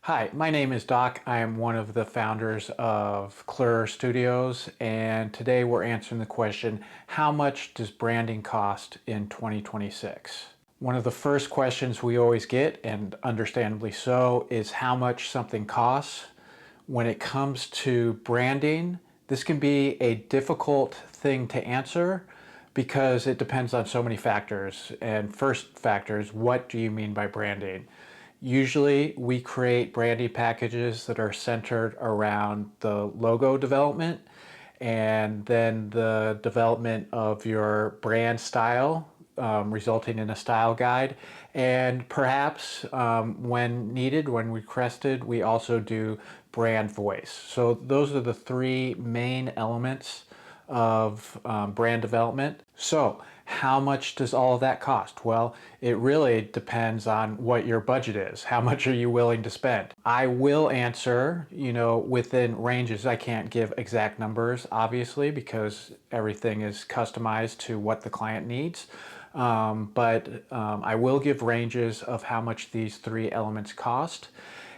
Hi, my name is Doc. I am one of the founders of Clearer Studios, and today we're answering the question, how much does branding cost in 2026? One of the first questions we always get, and understandably so, is how much something costs. When it comes to branding, this can be a difficult thing to answer because it depends on so many factors. And first factor is, what do you mean by branding? Usually we create branding packages that are centered around the logo development and then the development of your brand style, resulting in a style guide. And perhaps when needed, when requested, we also do brand voice. So those are the three main elements of brand development. So how much does all of that cost? Well, it really depends on what your budget is. How much are you willing to spend? I will answer, within ranges. I can't give exact numbers, obviously, because everything is customized to what the client needs. But I will give ranges of how much these three elements cost.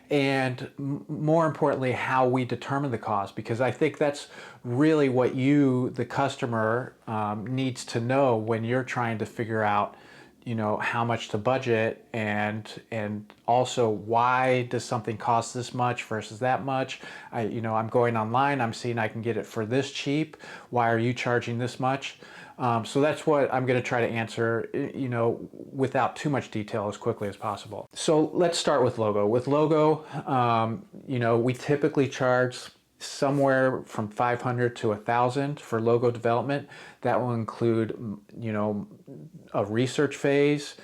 And more importantly, how we determine the cost, because I think that's really what you, the customer, needs to know when you're trying to figure out, how much to budget, and also why does something cost this much versus that much. I'm going online, I'm seeing I can get it for this cheap. Why are you charging this much? So that's what I'm going to try to answer, without too much detail, as quickly as possible. So let's start with logo. With logo, we typically charge somewhere from 500 to 1,000 for logo development. That will include, a research phase,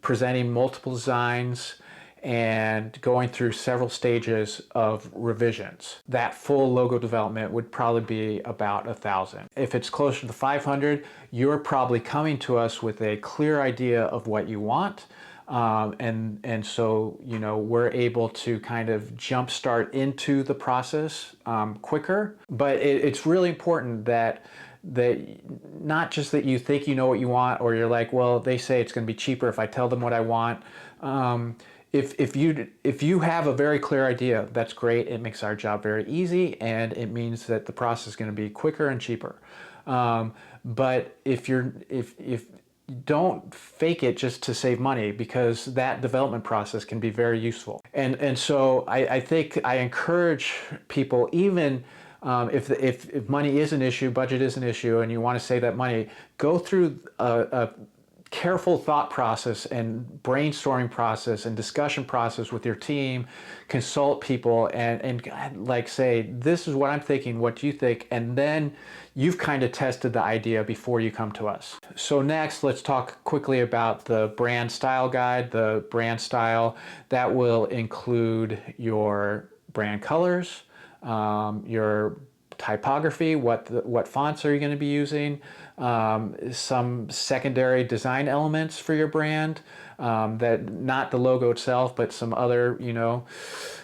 presenting multiple designs, and going through several stages of revisions. That full logo development would probably be about 1,000. If it's closer to 500, you're probably coming to us with a clear idea of what you want. And so, we're able to kind of jumpstart into the process quicker. But it's really important that not just that you think you know what you want, or you're like, well, they say it's going to be cheaper if I tell them what I want. If you have a very clear idea, that's great. It makes our job very easy, and it means that the process is going to be quicker and cheaper. But if don't fake it just to save money, because that development process can be very useful. And so I think I encourage people, even if money is an issue, budget is an issue, and you want to save that money, go through a careful thought process and brainstorming process and discussion process with your team. Consult people and like say, this is what I'm thinking, what do you think? And then you've kind of tested the idea before you come to us. So next, let's talk quickly about the brand style guide. The brand style, that will include your brand colors, your typography, what fonts are you going to be using, some secondary design elements for your brand, that not the logo itself, but some other,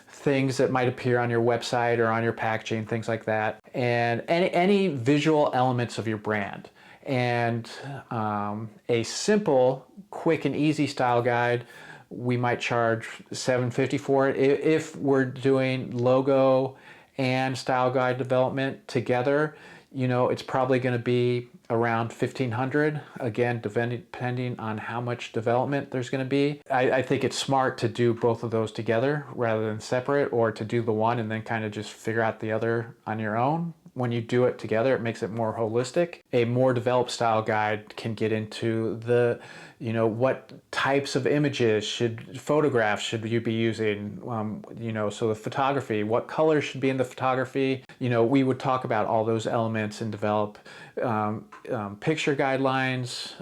things that might appear on your website or on your packaging, things like that, and any visual elements of your brand. And a simple, quick and easy style guide, we might charge $750 for it. If we're doing logo and style guide development together, it's probably going to be around $1,500. Again, depending on how much development there's going to be. I think it's smart to do both of those together rather than separate, or to do the one and then kind of just figure out the other on your own. When you do it together, it makes it more holistic. A more developed style guide can get into the, what types of photographs should you be using? So the photography, what colors should be in the photography? We would talk about all those elements and develop picture guidelines,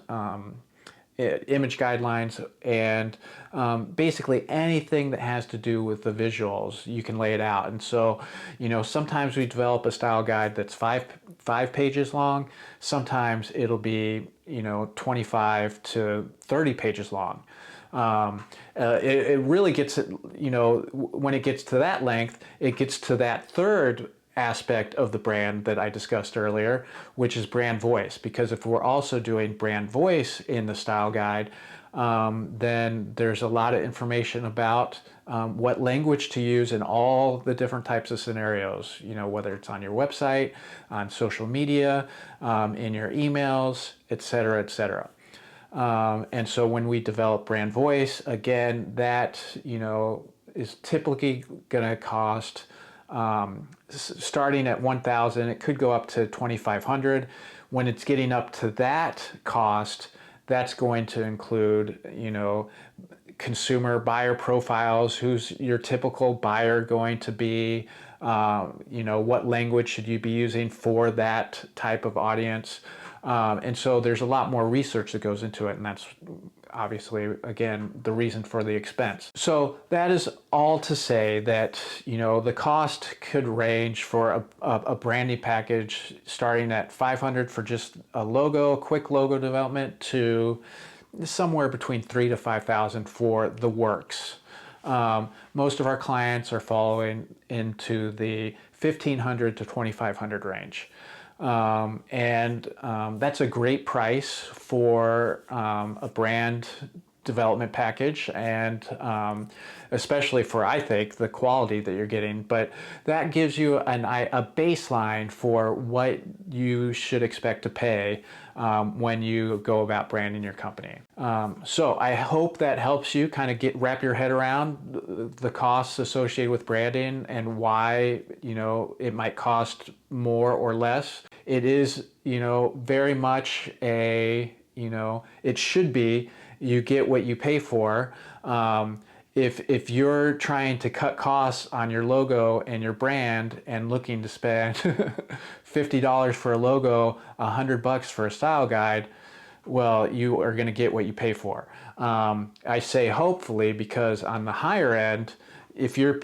image guidelines, and basically anything that has to do with the visuals, you can lay it out. And so, sometimes we develop a style guide that's five pages long. Sometimes it'll be, 25 to 30 pages long. It really gets, when it gets to that length, it gets to that third aspect of the brand that I discussed earlier, which is brand voice. Because if we're also doing brand voice in the style guide, then there's a lot of information about what language to use in all the different types of scenarios, whether it's on your website, on social media, in your emails, etc., etc. And so when we develop brand voice, again, that, is typically going to cost, starting at 1,000, it could go up to 2,500. When it's getting up to that cost, that's going to include, consumer buyer profiles. Who's your typical buyer going to be? What language should you be using for that type of audience? And so there's a lot more research that goes into it, and that's obviously, again, the reason for the expense. So that is all to say that, the cost could range for a branding package starting at $500 for just a logo, quick logo development, to somewhere between $3,000 to $5,000 for the works. Most of our clients are following into the $1,500 to $2,500 range. That's a great price for a brand development package, and especially for, I think, the quality that you're getting. But that gives you a baseline for what you should expect to pay when you go about branding your company. So I hope that helps you kind of wrap your head around the costs associated with branding and why, it might cost more or less. It is, very much it should be, you get what you pay for. If you're trying to cut costs on your logo and your brand and looking to spend $50 for a logo, $100 for a style guide, well, you are going to get what you pay for. I say hopefully, because on the higher end, if you're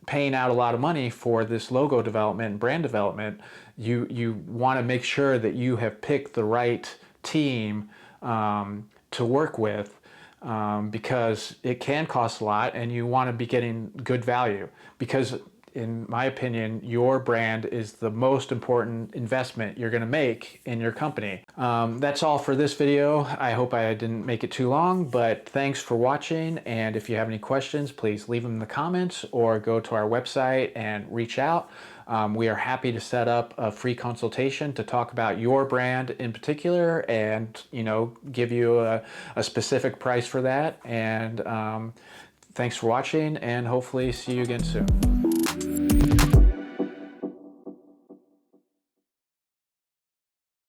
paying out a lot of money for this logo development and brand development, you want to make sure that you have picked the right team to work with, because it can cost a lot and you want to be getting good value, because in my opinion, your brand is the most important investment you're going to make in your company. That's all for this video. I hope I didn't make it too long, but thanks for watching. And if you have any questions, please leave them in the comments or go to our website and reach out. We are happy to set up a free consultation to talk about your brand in particular, and give you a specific price for that. And thanks for watching, and hopefully see you again soon.